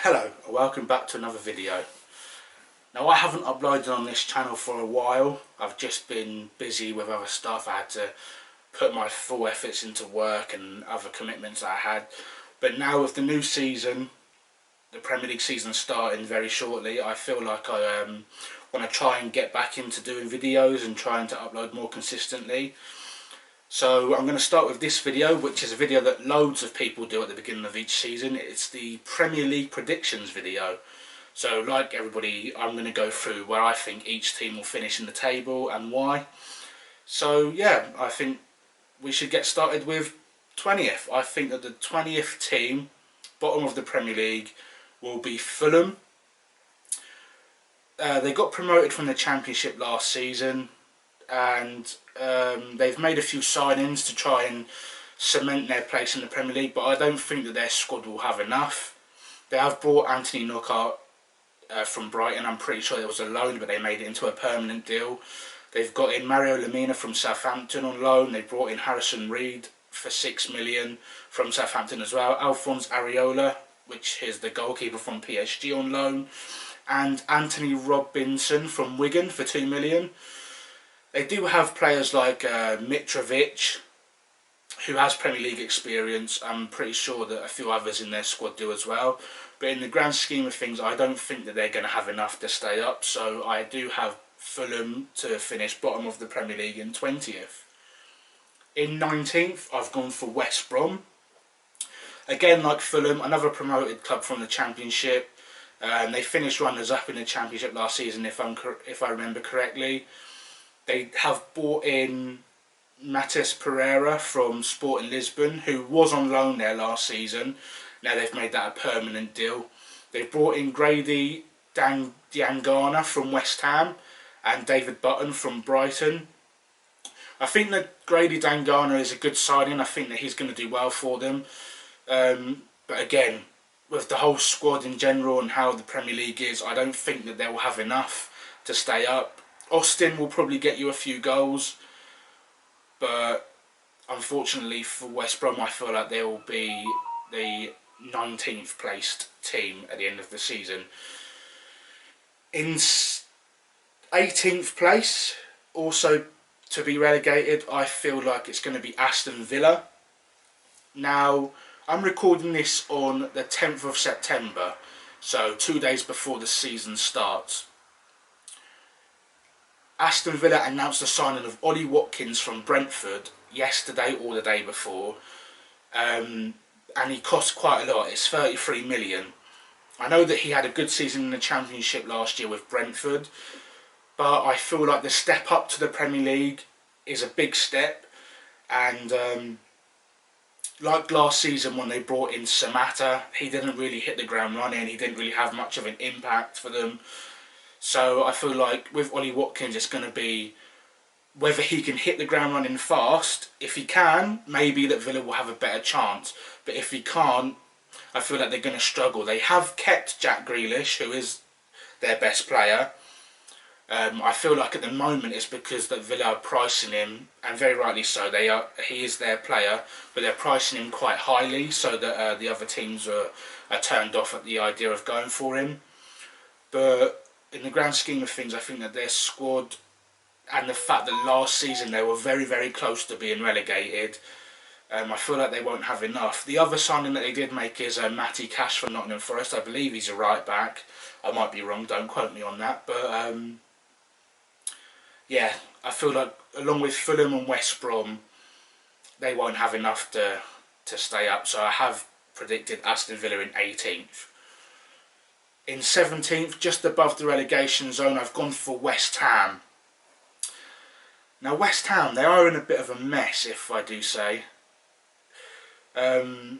Hello and welcome back to another video. Now, I haven't uploaded on this channel for a while. I've just been busy with other stuff. I had to put my full efforts into work and other commitments I had. But now with the new season, the Premier League season starting very shortly, I feel like I want to try and get back into doing videos and trying to upload more consistently. So I'm going to start with this video, which is a video that loads of people do at the beginning of each season. It's the Premier League predictions video. So like everybody, I'm going to go through where I think each team will finish in the table and why. So yeah, I think we should get started with 20th. I think that the 20th team, bottom of the Premier League, will be Fulham. They got promoted from the Championship last season, and they've made a few signings to try and cement their place in the Premier League, but I don't think that their squad will have enough. They have brought Anthony Knockaert from Brighton. I'm pretty sure it was a loan, but they made it into a permanent deal. They've got in Mario Lemina from Southampton on loan. They brought in Harrison Reed for $6 million from Southampton as well. Alphonse Areola, which is the goalkeeper from PSG, on loan, and Anthony Robinson from Wigan for $2 million. They do have players like Mitrovic, who has Premier League experience. I'm pretty sure that a few others in their squad do as well. But in the grand scheme of things, I don't think that they're going to have enough to stay up. So I do have Fulham to finish bottom of the Premier League in 20th. In 19th, I've gone for West Brom. Again, like Fulham, another promoted club from the Championship. They finished runners-up in the Championship last season, if I remember correctly. They have brought in Matheus Pereira from Sporting Lisbon, who was on loan there last season. Now they've made that a permanent deal. They've brought in Grady Diangana from West Ham and David Button from Brighton. I think that Grady Diangana is a good signing. I think that he's going to do well for them. But again, with the whole squad in general and how the Premier League is, I don't think that they will have enough to stay up. Austin will probably get you a few goals, but unfortunately for West Brom, I feel like they will be the 19th placed team at the end of the season. In 18th place, also to be relegated, I feel like it's going to be Aston Villa. Now, I'm recording this on the 10th of September, so 2 days before the season starts. Aston Villa announced the signing of Ollie Watkins from Brentford yesterday or the day before, and he cost quite a lot. It's 33 million. I know that he had a good season in the Championship last year with Brentford, but I feel like the step up to the Premier League is a big step, and like last season when they brought in Samatta, he didn't really hit the ground running. He didn't really have much of an impact for them. So I feel like with Ollie Watkins, it's going to be whether he can hit the ground running fast. If he can, maybe that Villa will have a better chance. But if he can't, I feel like they're going to struggle. They have kept Jack Grealish, who is their best player. I feel like at the moment it's because that Villa are pricing him, and very rightly so. He is their player, but they're pricing him quite highly, so that the other teams are turned off at the idea of going for him. But in the grand scheme of things, I think that their squad, and the fact that last season they were very, very close to being relegated, I feel like they won't have enough. The other signing that they did make is Matty Cash from Nottingham Forest. I believe he's a right back. I might be wrong, don't quote me on that. But yeah, I feel like along with Fulham and West Brom, they won't have enough to stay up. So I have predicted Aston Villa in 18th. In 17th, just above the relegation zone, I've gone for West Ham. Now West Ham, they are in a bit of a mess, if I do say. I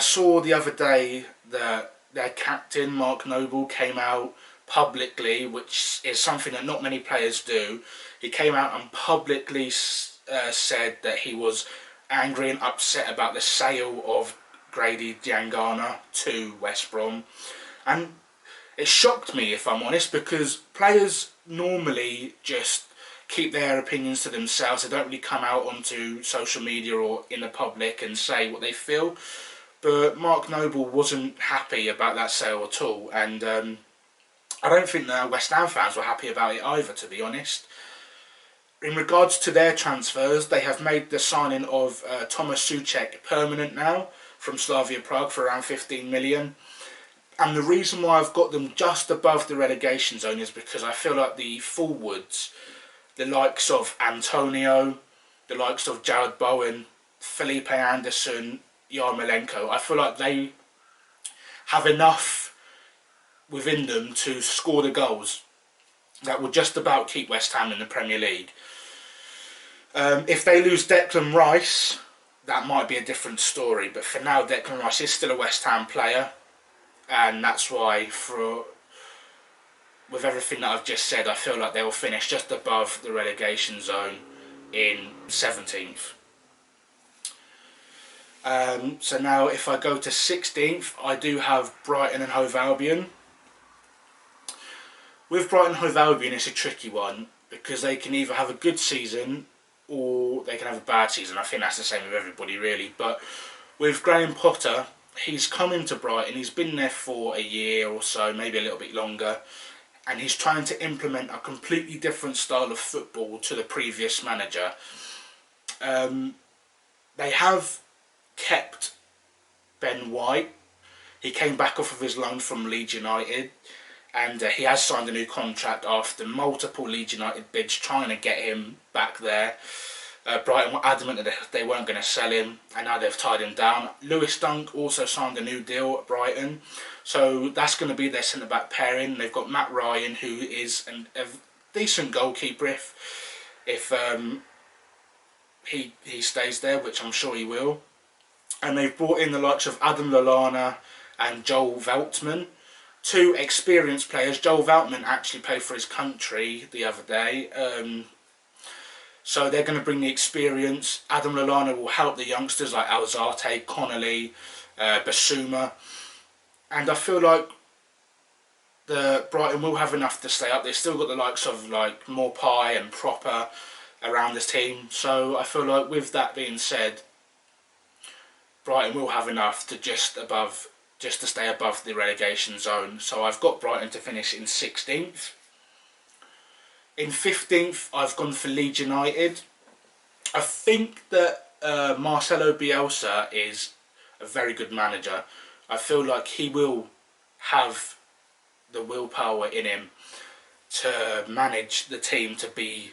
saw the other day that their captain, Mark Noble, came out publicly, which is something that not many players do. He came out and publicly said that he was angry and upset about the sale of Grady Diangana to West Brom, and it shocked me, if I'm honest, because players normally just keep their opinions to themselves. They don't really come out onto social media or in the public and say what they feel. But Mark Noble wasn't happy about that sale at all, and I don't think that West Ham fans were happy about it either, to be honest. In regards to their transfers, they have made the signing of Thomas Souček permanent now from Slavia Prague for around 15 million. And the reason why I've got them just above the relegation zone is because I feel like the forwards, the likes of Antonio, the likes of Jared Bowen, Felipe Anderson, Yarmolenko, I feel like they have enough within them to score the goals that will just about keep West Ham in the Premier League. If they lose Declan Rice, that might be a different story, but for now Declan Rice is still a West Ham player, and that's why, with everything that I've just said, I feel like they will finish just above the relegation zone in 17th. So now if I go to 16th, I do have Brighton and Hove Albion. With Brighton and Hove Albion, it's a tricky one because they can either have a good season or they can have a bad season. I think that's the same with everybody really. But with Graham Potter, he's come into Brighton, he's been there for a year or so, maybe a little bit longer, and he's trying to implement a completely different style of football to the previous manager. They have kept Ben White. He came back off of his loan from Leeds United, and he has signed a new contract after multiple Leeds United bids trying to get him back there. Brighton were adamant that they weren't going to sell him, and now they've tied him down. Lewis Dunk also signed a new deal at Brighton, so that's going to be their centre-back pairing. They've got Matt Ryan, who is a decent goalkeeper if he stays there, which I'm sure he will. And they've brought in the likes of Adam Lallana and Joel Veltman, two experienced players. Joel Veltman actually played for his country the other day, so they're going to bring the experience. Adam Lallana will help the youngsters like Alzate, Connolly, Basuma, and I feel like the Brighton will have enough to stay up. They've still got the likes of like Morpie and Proper around this team, so I feel like with that being said, Brighton will have enough to just to stay above the relegation zone. So I've got Brighton to finish in 16th. In 15th, I've gone for Leeds United. I think that Marcelo Bielsa is a very good manager. I feel like he will have the willpower in him to manage the team to be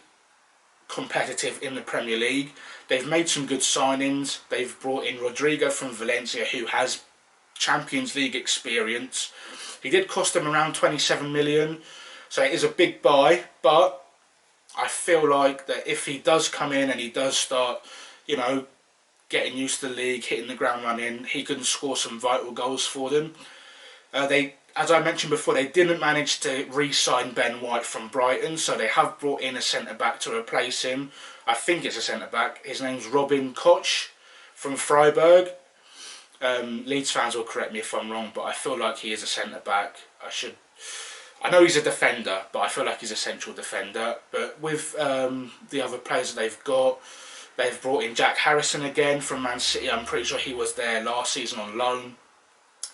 competitive in the Premier League. They've made some good signings. They've brought in Rodrigo from Valencia, who has Champions League experience. He did cost them around 27 million, so it is a big buy, but I feel like that if he does come in and he does start, getting used to the league, hitting the ground running, he can score some vital goals for them. As I mentioned before, they didn't manage to re-sign Ben White from Brighton, so they have brought in a centre-back to replace him. I think it's a centre-back. His name's Robin Koch from Freiburg. Leeds fans will correct me if I'm wrong, but I feel like he is a centre-back. I know he's a defender, but I feel like he's a central defender. But with the other players that they've got, they've brought in Jack Harrison again from Man City. I'm pretty sure he was there last season on loan.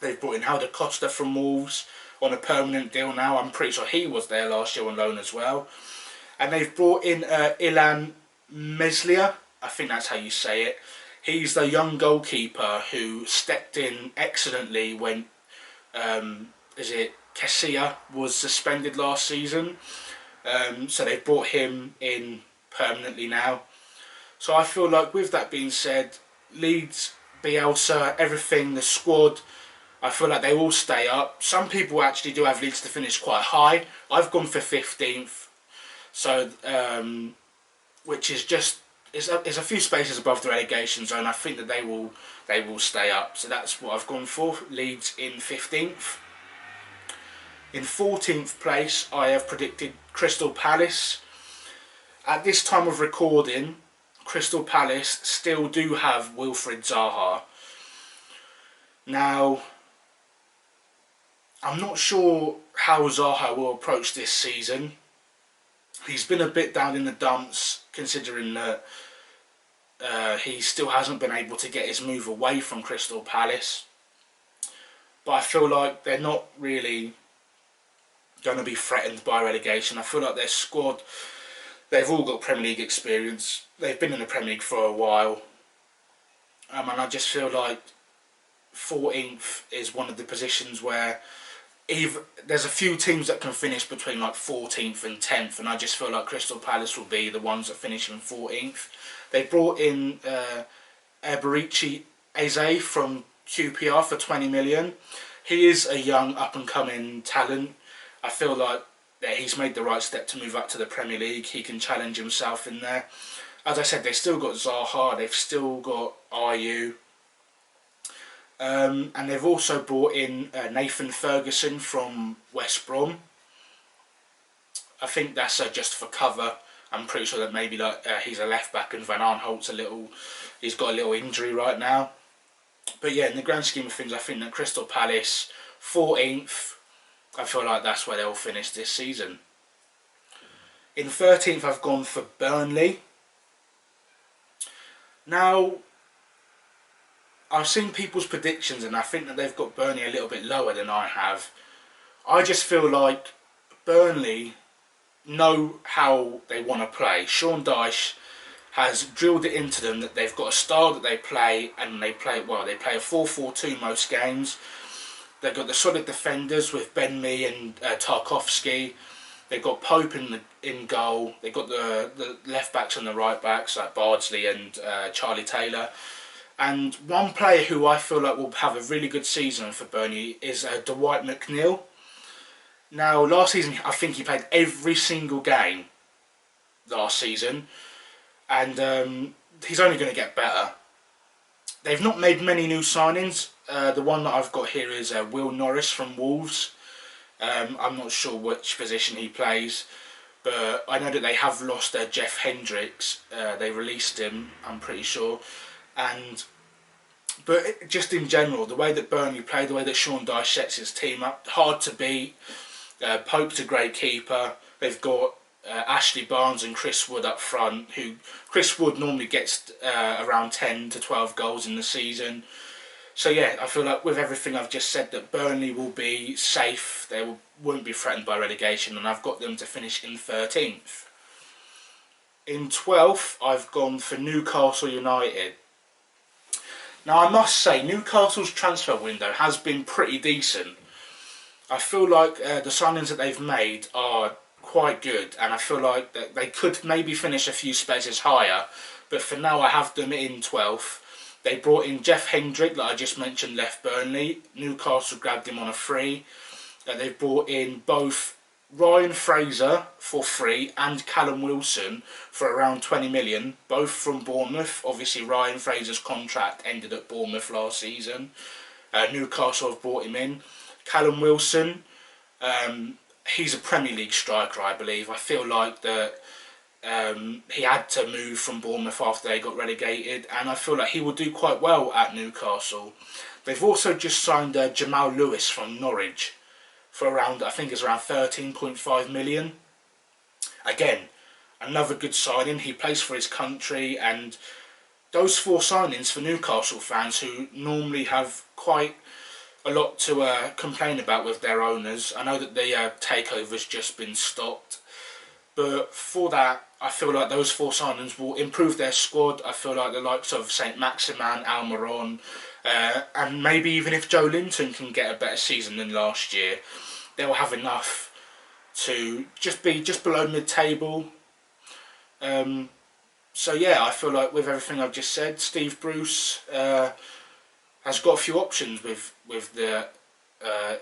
They've brought in Helder Costa from Wolves on a permanent deal now. I'm pretty sure he was there last year on loan as well. And they've brought in Ilan Meslia. I think that's how you say it. He's the young goalkeeper who stepped in excellently when Kessia was suspended last season. So they've brought him in permanently now. So I feel like with that being said, Leeds, Bielsa, everything, the squad, I feel like they will stay up. Some people actually do have Leeds to finish quite high. I've gone for 15th, so which is just is a few spaces above the relegation zone. I think that they will stay up. So that's what I've gone for. Leeds in 15th. In 14th place, I have predicted Crystal Palace. At this time of recording, Crystal Palace still do have Wilfried Zaha. Now, I'm not sure how Zaha will approach this season. He's been a bit down in the dumps, considering that he still hasn't been able to get his move away from Crystal Palace. but I feel like they're not really going to be threatened by relegation. I feel like their squad, they've all got Premier League experience. They've been in the Premier League for a while. And I just feel like 14th is one of the positions where there's a few teams that can finish between like 14th and 10th, and I just feel like Crystal Palace will be the ones that finish in 14th. They brought in Eberici Eze from QPR for 20 million. He is a young up and coming talent. I feel like that he's made the right step to move up to the Premier League. He can challenge himself in there. As I said, they've still got Zaha, they've still got Ayew. And they've also brought in Nathan Ferguson from West Brom. I think that's just for cover. I'm pretty sure that maybe he's a left back and Van Aanholt's he's got a little injury right now. But yeah, in the grand scheme of things, I think that Crystal Palace 14th, I feel like that's where they'll finish this season. In 13th, I've gone for Burnley. Now, I've seen people's predictions and I think that they've got Burnley a little bit lower than I have. I just feel like Burnley know how they want to play. Sean Dyche has drilled it into them that they've got a style that they play, and they play it well. They play a 4-4-2 most games. They've got the solid defenders with Ben Mee and Tarkowski. They've got Pope in goal. They've got the left backs and the right backs like Bardsley and Charlie Taylor. And one player who I feel like will have a really good season for Burnley is Dwight McNeil. Now, last season, I think he played every single game last season. And he's only going to get better. They've not made many new signings. The one that I've got here is Will Norris from Wolves. I'm not sure which position he plays. But I know that they have lost Jeff Hendricks. They released him, I'm pretty sure. But just in general, the way that Burnley play, the way that Sean Dyche sets his team up, hard to beat. Pope's a great keeper. They've got Ashley Barnes and Chris Wood up front. Chris Wood normally gets around 10 to 12 goals in the season. So yeah, I feel like with everything I've just said, that Burnley will be safe. They won't be threatened by relegation, and I've got them to finish in 13th. In 12th, I've gone for Newcastle United. Now, I must say, Newcastle's transfer window has been pretty decent. I feel like the signings that they've made are quite good, and I feel like that they could maybe finish a few spaces higher, but for now I have them in 12th. They brought in Jeff Hendrick, that I just mentioned, left Burnley. Newcastle grabbed him on a free. They've brought in both Ryan Fraser for free and Callum Wilson for around 20 million, both from Bournemouth. Obviously, Ryan Fraser's contract ended at Bournemouth last season. Newcastle have brought him in. Callum Wilson, he's a Premier League striker, I believe. I feel like that he had to move from Bournemouth after they got relegated, and I feel like he will do quite well at Newcastle. They've also just signed Jamal Lewis from Norwich for around, I think it's around 13.5 million. Again, another good signing. He plays for his country, and those four signings for Newcastle fans who normally have quite a lot to complain about with their owners. I know that the takeover's just been stopped, but for that, I feel like those four signings will improve their squad. I feel like the likes of Saint Maximin, Almiron, and maybe even if Joe Linton can get a better season than last year, they'll have enough to just be just below mid-table. So yeah, I feel like with everything I've just said, Steve Bruce has got a few options with the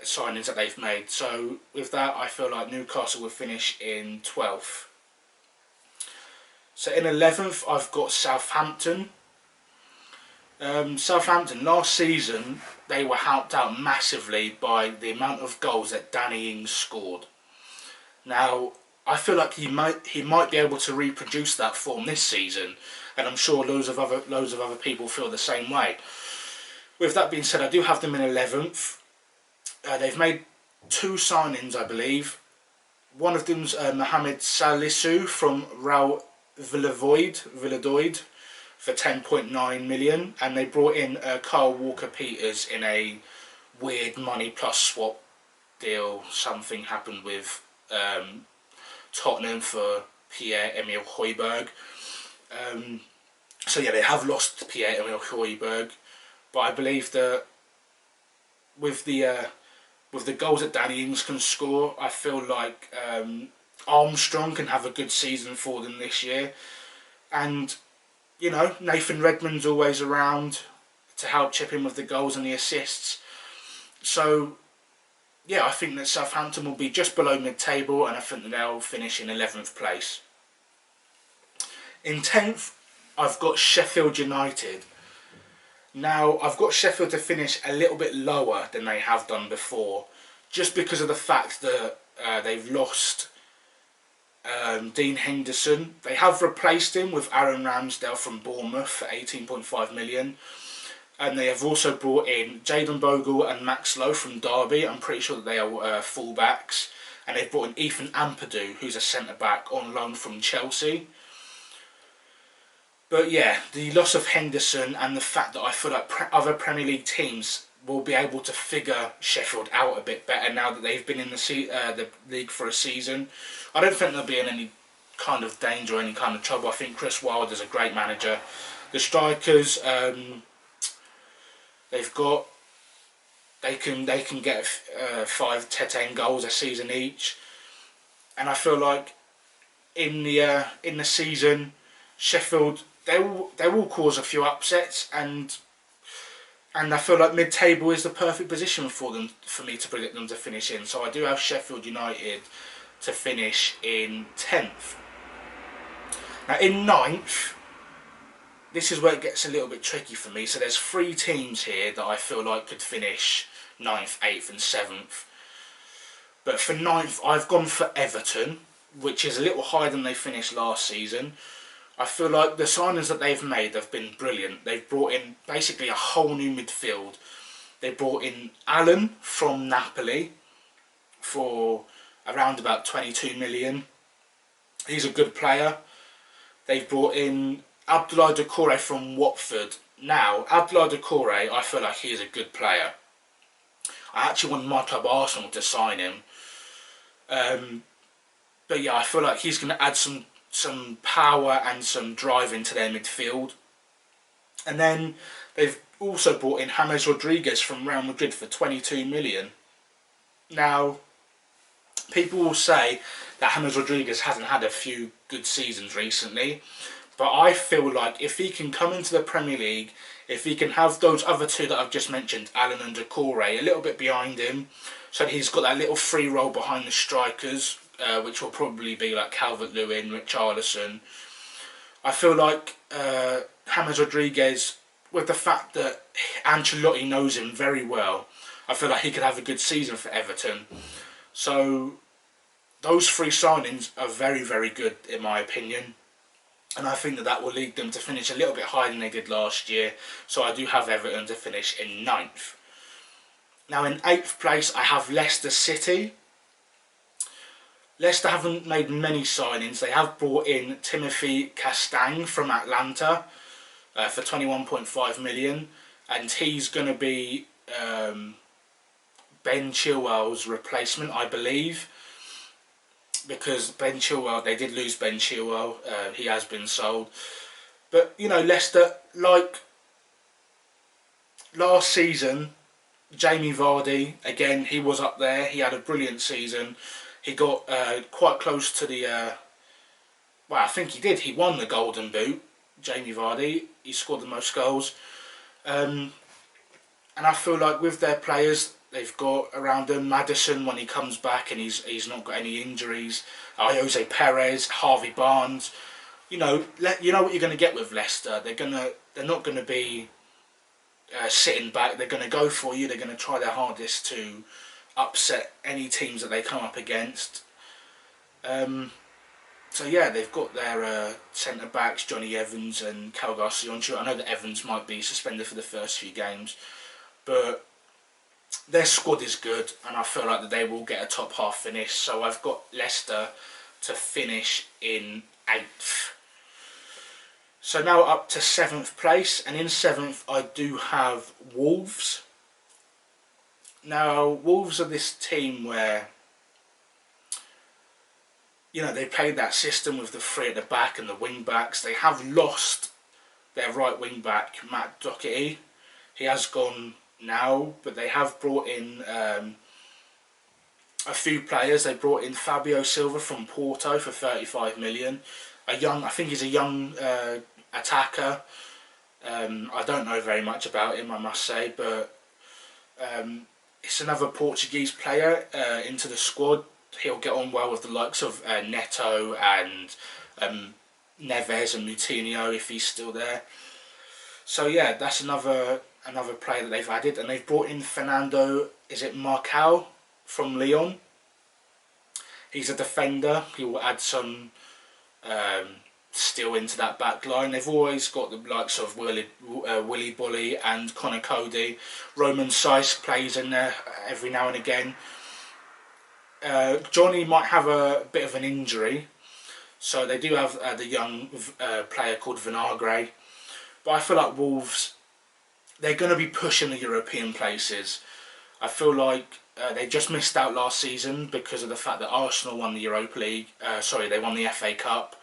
signings that they've made. So with that, I feel like Newcastle will finish in 12th. So in 11th, I've got Southampton. Southampton, last season, they were helped out massively by the amount of goals that Danny Ings scored. Now, I feel like he might be able to reproduce that form this season, and I'm sure loads of other people feel the same way. With that being said, I do have them in 11th. They've made two signings, I believe. One of them's Mohamed Salisu from Real Valladolid for 10.9 million, and they brought in Kyle Walker-Peters in a weird money plus swap deal. Something happened with Tottenham for Pierre-Emile Højbjerg. So yeah, they have lost Pierre-Emile Højbjerg, but I believe that with the goals that Danny Ings can score, I feel like Armstrong can have a good season for them this year. And, you know, Nathan Redmond's always around to help chip in with the goals and the assists. So, yeah, I think that Southampton will be just below mid-table, and I think that they'll finish in 11th place. In 10th, I've got Sheffield United. Now, I've got Sheffield to finish a little bit lower than they have done before, just because of the fact that they've lost Dean Henderson. They have replaced him with Aaron Ramsdale from Bournemouth for 18.5 million. And they have also brought in Jayden Bogle and Max Lowe from Derby. I'm pretty sure that they are full-backs. And they've brought in Ethan Ampadu, who's a centre-back on loan from Chelsea. But yeah, the loss of Henderson and the fact that I feel like other Premier League teams will be able to figure Sheffield out a bit better now that they've been in the league for a season. I don't think they'll be in any kind of danger or any kind of trouble. I think Chris Wilder's a great manager. The strikers, they can get 5 to 10 goals a season each, and I feel like in the season, Sheffield they will cause a few upsets, and I feel like mid-table is the perfect position for me to predict them to finish in. So I do have Sheffield United to finish in 10th. Now in 9th, this is where it gets a little bit tricky for me. So there's 3 teams here that I feel like could finish 9th, 8th and 7th. But for 9th, I've gone for Everton, which is a little higher than they finished last season. I feel like the signings that they've made have been brilliant. They've brought in basically a whole new midfield. They brought in Allen from Napoli for around about 22 million. He's a good player. They've brought in Abdoulaye Doucouré from Watford. Now, Abdoulaye Doucouré, I feel like he's a good player. I actually want my club Arsenal to sign him. But yeah, I feel like he's going to add some power and some drive into their midfield. And then they've also brought in James Rodriguez from Real Madrid for 22 million. Now, people will say that James Rodriguez hasn't had a few good seasons recently, but I feel like if he can come into the Premier League, if he can have those other 2 that I've just mentioned, Allen and Doucouré, a little bit behind him, so he's got that little free role behind the strikers, which will probably be like Calvert-Lewin, Richarlison. I feel like James Rodriguez, with the fact that Ancelotti knows him very well, I feel like he could have a good season for Everton. So those 3 signings are very, very good in my opinion. And I think that will lead them to finish a little bit higher than they did last year. So I do have Everton to finish in 9th. Now in 8th place I have Leicester City. Leicester haven't made many signings. They have brought in Timothy Castagne from Atlanta for 21.5 million. And he's going to be Ben Chilwell's replacement, I believe. Because Ben Chilwell, they did lose Ben Chilwell. He has been sold. But, you know, Leicester, like last season, Jamie Vardy, again, he was up there. He had a brilliant season. He got quite close to the... well, I think he did. He won the Golden Boot, Jamie Vardy. He scored the most goals. And I feel like with their players they've got around them, Maddison when he comes back and he's not got any injuries, Jose Perez, Harvey Barnes, you know what you're going to get with Leicester. They're not going to be sitting back. They're going to go for you. They're going to try their hardest to upset any teams that they come up against. So yeah, they've got their centre backs, Johnny Evans and Cal Garcia-Onchu. I know that Evans might be suspended for the first few games, but their squad is good, and I feel like that they will get a top half finish. So I've got Leicester to finish in 8th. So now up to 7th place, and in 7th I do have Wolves. Now, Wolves are this team where, they played that system with the three at the back and the wing backs. They have lost their right wing back, Matt Doherty. He has gone now, but they have brought in a few players. They brought in Fabio Silva from Porto for 35 million. I think he's a young attacker. I don't know very much about him, I must say, but it's another Portuguese player into the squad. He'll get on well with the likes of Neto and Neves and Moutinho if he's still there. So yeah, that's another player that they've added, and they've brought in Fernando. Is it Marcal from Lyon? He's a defender. He will add some steel into that back line. They've always got the likes of Willy Bully and Connor Cody. Roman Saiz plays in there every now and again. Johnny might have a bit of an injury, so they do have the young player called Vinagre. But I feel like Wolves, they're going to be pushing the European places. I feel like they just missed out last season because of the fact that Arsenal won the Europa League. They won the FA Cup,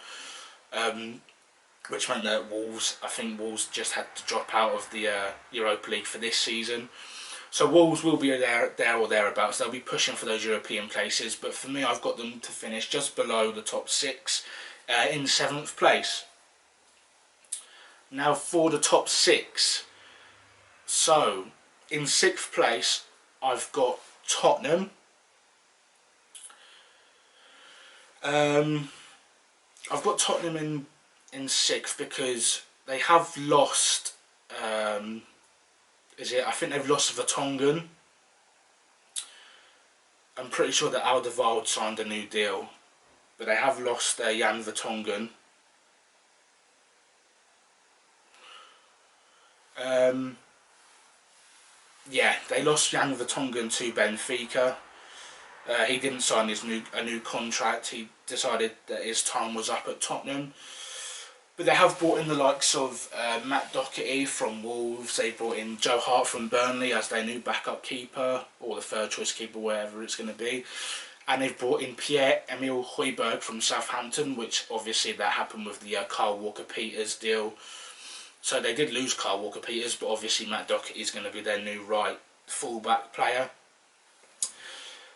which meant that I think Wolves just had to drop out of the Europa League for this season. So Wolves will be there or thereabouts. They'll be pushing for those European places. But for me, I've got them to finish just below the top 6 in 7th place. Now for the top 6. So in 6th place, I've got Tottenham. I've got Tottenham in 6th because they have lost. I think they've lost Vertonghen. I'm pretty sure that Alderweireld signed a new deal, but they have lost Jan Vertonghen. They lost Jan Vertonghen to Benfica. He didn't sign a new contract. He decided that his time was up at Tottenham. But they have brought in the likes of Matt Doherty from Wolves. They brought in Joe Hart from Burnley as their new backup keeper, or the third choice keeper, wherever it's going to be. And they've brought in Pierre-Emile Højbjerg from Southampton, which obviously that happened with the Kyle Walker-Peters deal. So they did lose Kyle Walker-Peters, but obviously Matt Doherty is going to be their new right full-back player.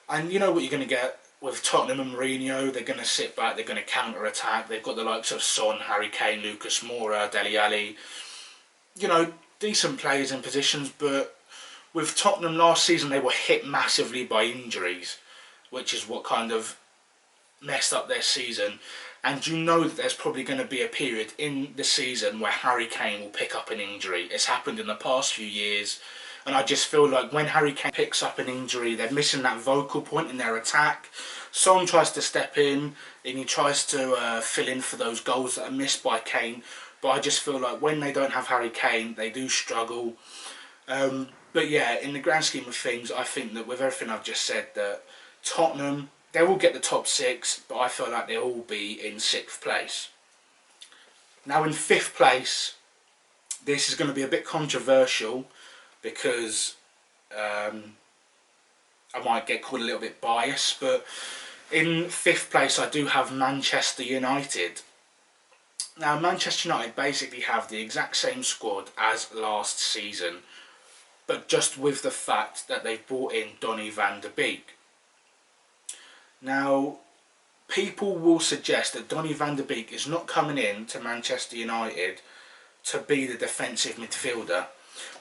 And you know what you're going to get with Tottenham and Mourinho. They're going to sit back, they're going to counter-attack. They've got the likes of Son, Harry Kane, Lucas Moura, Dele Alli. Decent players in positions, but with Tottenham last season, they were hit massively by injuries, which is what kind of messed up their season. And you know that there's probably going to be a period in the season where Harry Kane will pick up an injury. It's happened in the past few years. And I just feel like when Harry Kane picks up an injury, they're missing that vocal point in their attack. Son tries to step in and he tries to fill in for those goals that are missed by Kane. But I just feel like when they don't have Harry Kane, they do struggle. But yeah, in the grand scheme of things, I think that with everything I've just said, that Tottenham, they will get the top 6, but I feel like they'll all be in 6th place. Now in 5th place, this is going to be a bit controversial because I might get called a little bit biased, but in 5th place I do have Manchester United. Now Manchester United basically have the exact same squad as last season, but just with the fact that they've brought in Donny van de Beek. Now, people will suggest that Donny van de Beek is not coming in to Manchester United to be the defensive midfielder.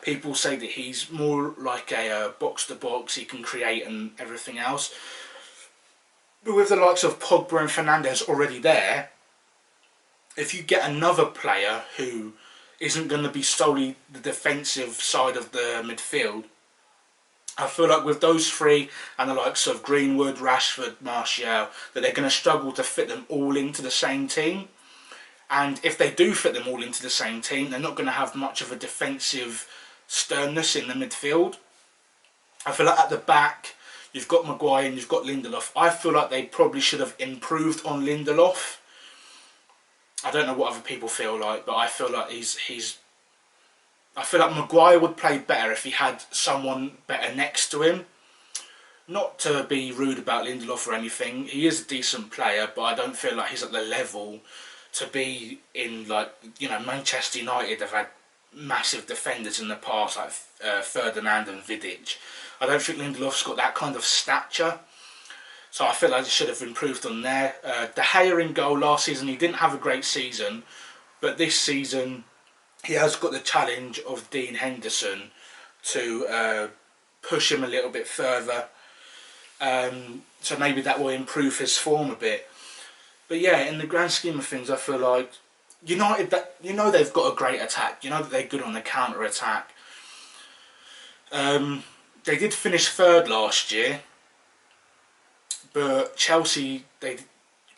People say that he's more like a box-to-box, he can create and everything else. But with the likes of Pogba and Fernandes already there, if you get another player who isn't going to be solely the defensive side of the midfield, I feel like with those three and the likes of Greenwood, Rashford, Martial, that they're going to struggle to fit them all into the same team. And if they do fit them all into the same team, they're not going to have much of a defensive sternness in the midfield. I feel like at the back, you've got Maguire and you've got Lindelof. I feel like they probably should have improved on Lindelof. I don't know what other people feel like, but I feel like I feel like Maguire would play better if he had someone better next to him. not to be rude about Lindelof or anything, he is a decent player, but I don't feel like he's at the level to be in, like, you know, Manchester United have had massive defenders in the past, like Ferdinand and Vidic. I don't think Lindelof's got that kind of stature, so I feel like he should have improved on there. De Gea in goal last season, he didn't have a great season, but this season he has got the challenge of Dean Henderson to push him a little bit further. So maybe that will improve his form a bit. But yeah, in the grand scheme of things, I feel like United, that, you know, they've got a great attack. You know that they're good on the counter attack. They did finish third last year, but Chelsea,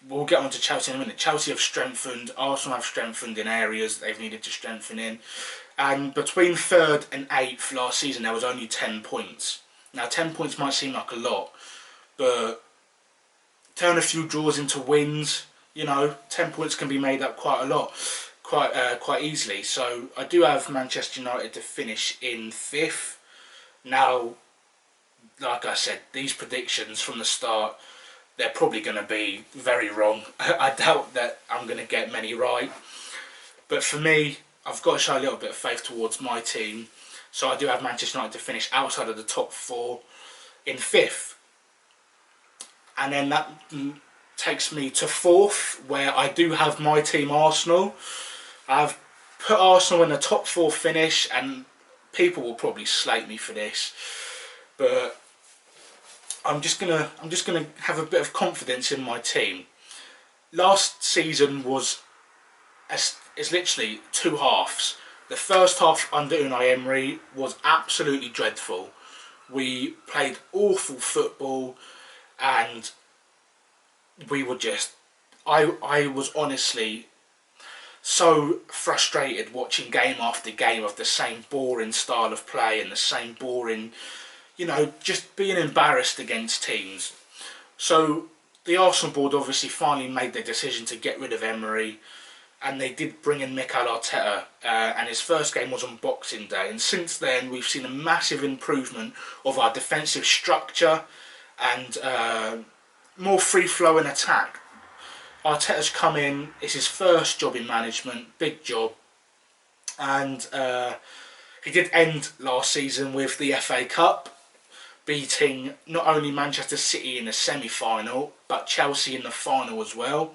we'll get on to Chelsea in a minute. Chelsea have strengthened, Arsenal have strengthened in areas they've needed to strengthen in. And between third and eighth last season, there was only 10 points. Now, 10 points might seem like a lot, but turn a few draws into wins, you know, 10 points can be made up quite a lot, quite easily. So I do have Manchester United to finish in fifth. Now, like I said, these predictions from the start, they're probably going to be very wrong. I doubt that I'm going to get many right. But for me, I've got to show a little bit of faith towards my team. So I do have Manchester United to finish outside of the top four in fifth. And then that takes me to fourth, where I do have my team Arsenal. I've put Arsenal in the top four finish, and people will probably slate me for this, but I'm just gonna have a bit of confidence in my team. Last season it's literally two halves. The first half under Unai Emery was absolutely dreadful. We played awful football, and we were just, I was honestly so frustrated watching game after game of the same boring style of play and the same boring, you know, just being embarrassed against teams. So the Arsenal board obviously finally made their decision to get rid of Emery, and they did bring in Mikel Arteta, and his first game was on Boxing Day, and since then we've seen a massive improvement of our defensive structure and more free-flowing attack. Arteta's come in, it's his first job in management, big job, and he did end last season with the FA Cup, beating not only Manchester City in the semi-final, but Chelsea in the final as well.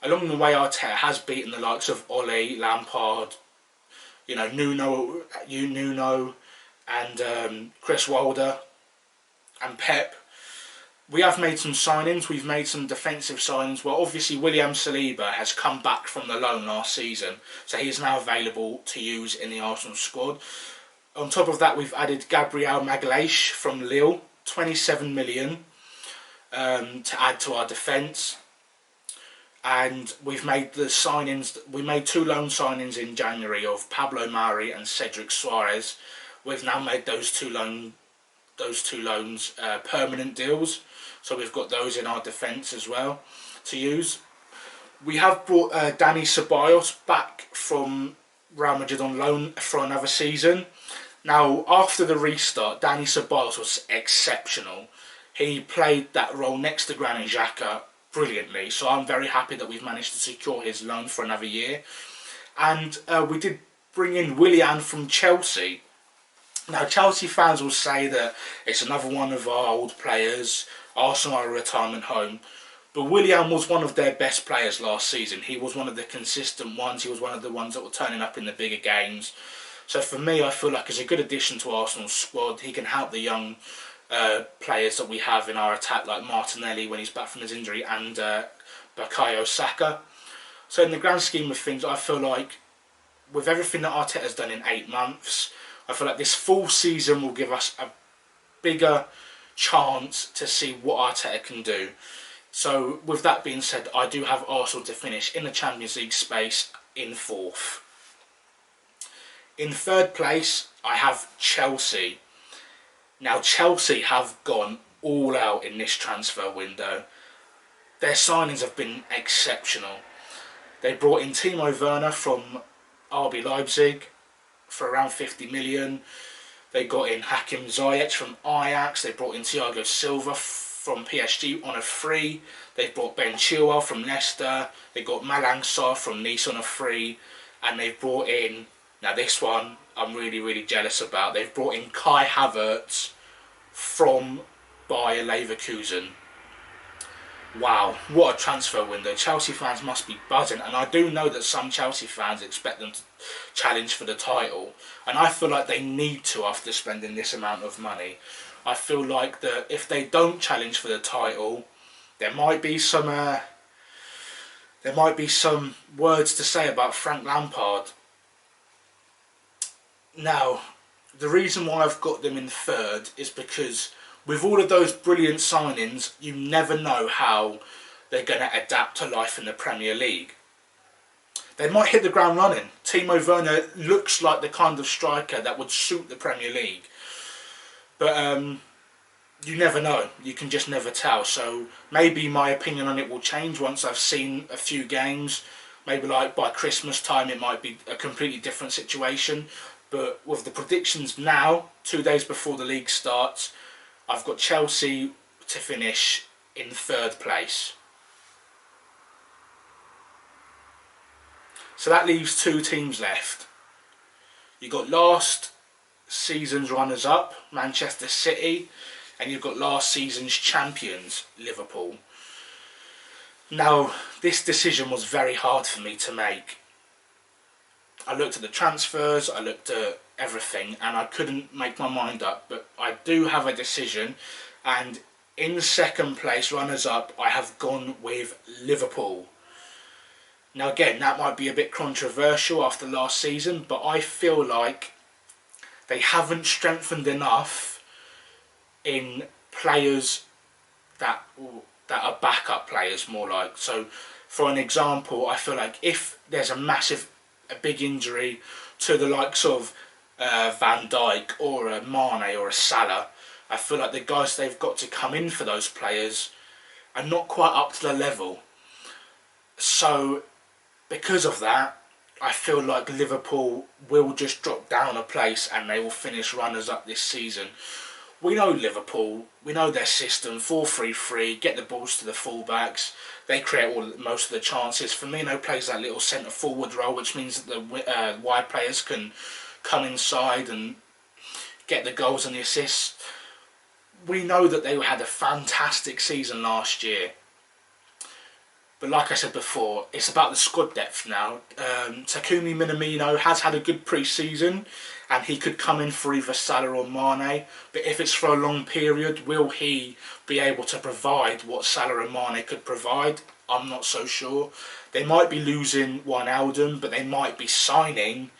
Along the way, Arteta has beaten the likes of Ole, Lampard, you know, Nuno, and Chris Wilder, and Pep. We have made some signings, we've made some defensive signings. Well, obviously William Saliba has come back from the loan last season, so he is now available to use in the Arsenal squad. On top of that, we've added Gabriel Magalhaes from Lille, 27 million to add to our defence. And we've made the signings, we made two loan signings in January of Pablo Mari and Cedric Suarez. We've now made those two loans permanent deals. So we've got those in our defence as well to use. We have brought Dani Ceballos back from Real Madrid on loan for another season. Now, after the restart, Dani Ceballos was exceptional. He played that role next to Granit Xhaka brilliantly. So I'm very happy that we've managed to secure his loan for another year. And we did bring in Willian from Chelsea. Now, Chelsea fans will say that it's another one of our old players, Arsenal are a retirement home, but Willian was one of their best players last season. He was one of the consistent ones, he was one of the ones that were turning up in the bigger games. So for me, I feel like he's a good addition to Arsenal's squad. He can help the young players that we have in our attack, like Martinelli when he's back from his injury, and Bukayo Saka. So in the grand scheme of things, I feel like with everything that Arteta's done in 8 months, I feel like this full season will give us a bigger chance to see what Arteta can do. So with that being said, I do have Arsenal to finish in the Champions League space in fourth. In third place, I have Chelsea. Now, Chelsea have gone all out in this transfer window. Their signings have been exceptional. They brought in Timo Werner from RB Leipzig for around 50 million. They got in Hakim Ziyech from Ajax. They brought in Thiago Silva from PSG on a free. They've brought Ben Chilwell from Leicester. They got Malang Sarr from Nice on a free. And they've brought in, now this one I'm really, really jealous about. They've brought in Kai Havertz from Bayer Leverkusen. Wow, what a transfer window. Chelsea fans must be buzzing, and I do know that some Chelsea fans expect them to challenge for the title, and I feel like they need to after spending this amount of money. I feel like that if they don't challenge for the title, there might be some words to say about Frank Lampard. Now, the reason why I've got them in third is because with all of those brilliant signings, you never know how they're going to adapt to life in the Premier League. They might hit the ground running. Timo Werner looks like the kind of striker that would suit the Premier League. But you never know. You can just never tell. So maybe my opinion on it will change once I've seen a few games. Maybe like by Christmas time it might be a completely different situation. But with the predictions now, 2 days before the league starts, I've got Chelsea to finish in third place. So that leaves two teams left. You've got last season's runners-up, Manchester City, and you've got last season's champions, Liverpool. Now, this decision was very hard for me to make. I looked at the transfers, I looked at everything, and I couldn't make my mind up, but I do have a decision, and in second place, runners-up, I have gone with Liverpool. Now again, that might be a bit controversial after last season, but I feel like they haven't strengthened enough in players that are backup players, more like. So, for an example, I feel like if there's a big injury to the likes of Van Dijk or a Mane or a Salah, I feel like the guys they've got to come in for those players are not quite up to the level. So, because of that, I feel like Liverpool will just drop down a place and they will finish runners-up this season. We know Liverpool, we know their system, 4-3-3, get the balls to the fullbacks, they create most of the chances. Firmino plays that little centre-forward role, which means that the wide players can come inside and get the goals and the assists. We know that they had a fantastic season last year. But like I said before, it's about the squad depth now. Takumi Minamino has had a good pre-season and he could come in for either Salah or Mane. But if it's for a long period, will he be able to provide what Salah and Mane could provide? I'm not so sure. They might be losing Wijnaldum, but they might be signing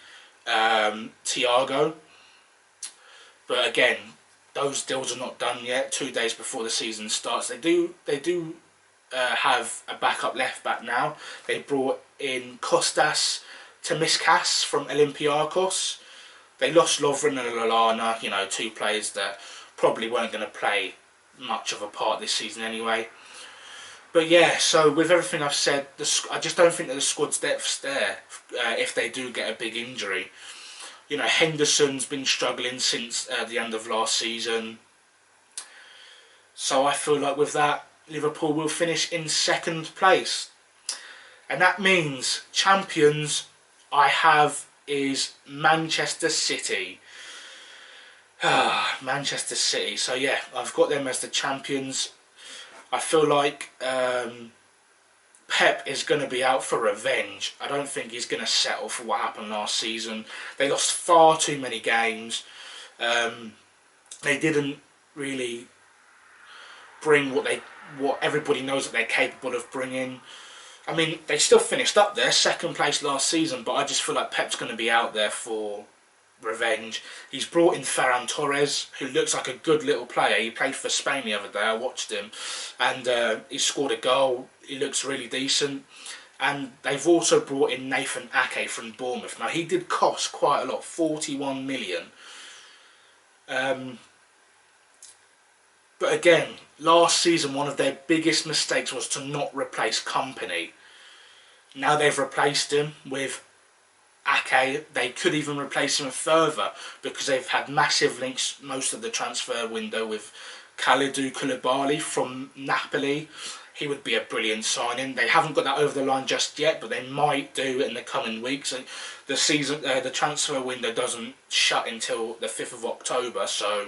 Thiago. But again, those deals are not done yet. 2 days before the season starts, they do have a backup left back now. They brought in Kostas Tsimikas from Olympiacos. They lost Lovren and Lallana, two players that probably weren't going to play much of a part this season anyway. But yeah, so with everything I've said, I just don't think that the squad's depth's there if they do get a big injury. Henderson's been struggling since the end of last season. So I feel like with that, Liverpool will finish in second place. And that means champions I have is Manchester City. Manchester City. So yeah, I've got them as the champions. I feel like Pep is going to be out for revenge. I don't think he's going to settle for what happened last season. They lost far too many games. They didn't really bring what everybody knows that they're capable of bringing. I mean, they still finished up there, second place last season, but I just feel like Pep's going to be out there for revenge. He's brought in Ferran Torres, who looks like a good little player. He played for Spain the other day, I watched him, and he scored a goal. He looks really decent. And they've also brought in Nathan Ake from Bournemouth. Now, he did cost quite a lot, 41 million. But again, last season, one of their biggest mistakes was to not replace Kompany. Now they've replaced him with Ake, they could even replace him further because they've had massive links most of the transfer window with Kalidou Koulibaly from Napoli. He would be a brilliant signing. They haven't got that over the line just yet, but they might do in the coming weeks. And the transfer window doesn't shut until the 5th of October, so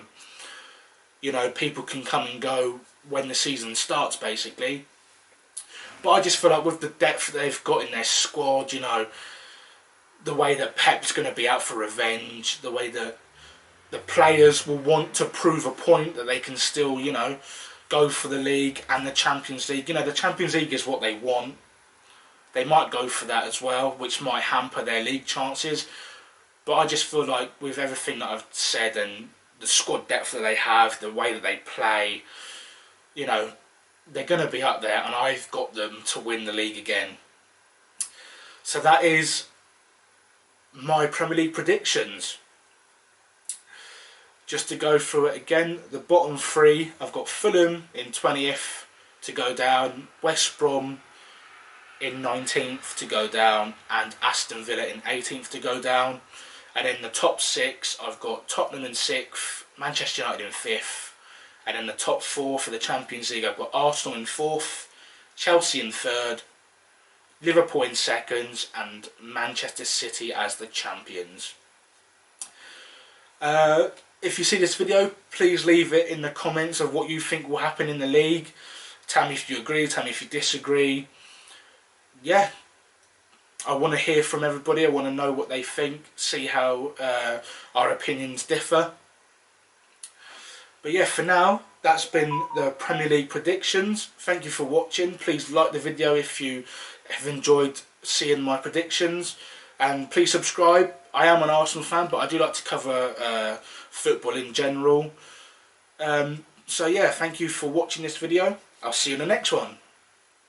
you know, people can come and go when the season starts, basically. But I just feel like with the depth that they've got in their squad, you know, the way that Pep's going to be out for revenge, the way that the players will want to prove a point that they can still, you know, go for the league and the Champions League. You know, the Champions League is what they want. They might go for that as well, which might hamper their league chances. But I just feel like with everything that I've said and the squad depth that they have, the way that they play, you know, they're going to be up there, and I've got them to win the league again. So that is my Premier League predictions. Just to go through it again, the bottom three, I've got Fulham in 20th to go down, West Brom in 19th to go down, and Aston Villa in 18th to go down. And in the top six, I've got Tottenham in 6th, Manchester United in 5th, and in the top four for the Champions League, I've got Arsenal in 4th, Chelsea in 3rd, Liverpool in 2nd, and Manchester City as the champions. If you see this video, please leave it in the comments of what you think will happen in the league. Tell me if you agree, tell me if you disagree. Yeah, I want to hear from everybody. I want to know what they think, see how our opinions differ. But yeah, for now, that's been the Premier League predictions. Thank you for watching. Please like the video if you have enjoyed seeing my predictions. And please subscribe. I am an Arsenal fan, but I do like to cover football in general. So yeah, thank you for watching this video. I'll see you in the next one.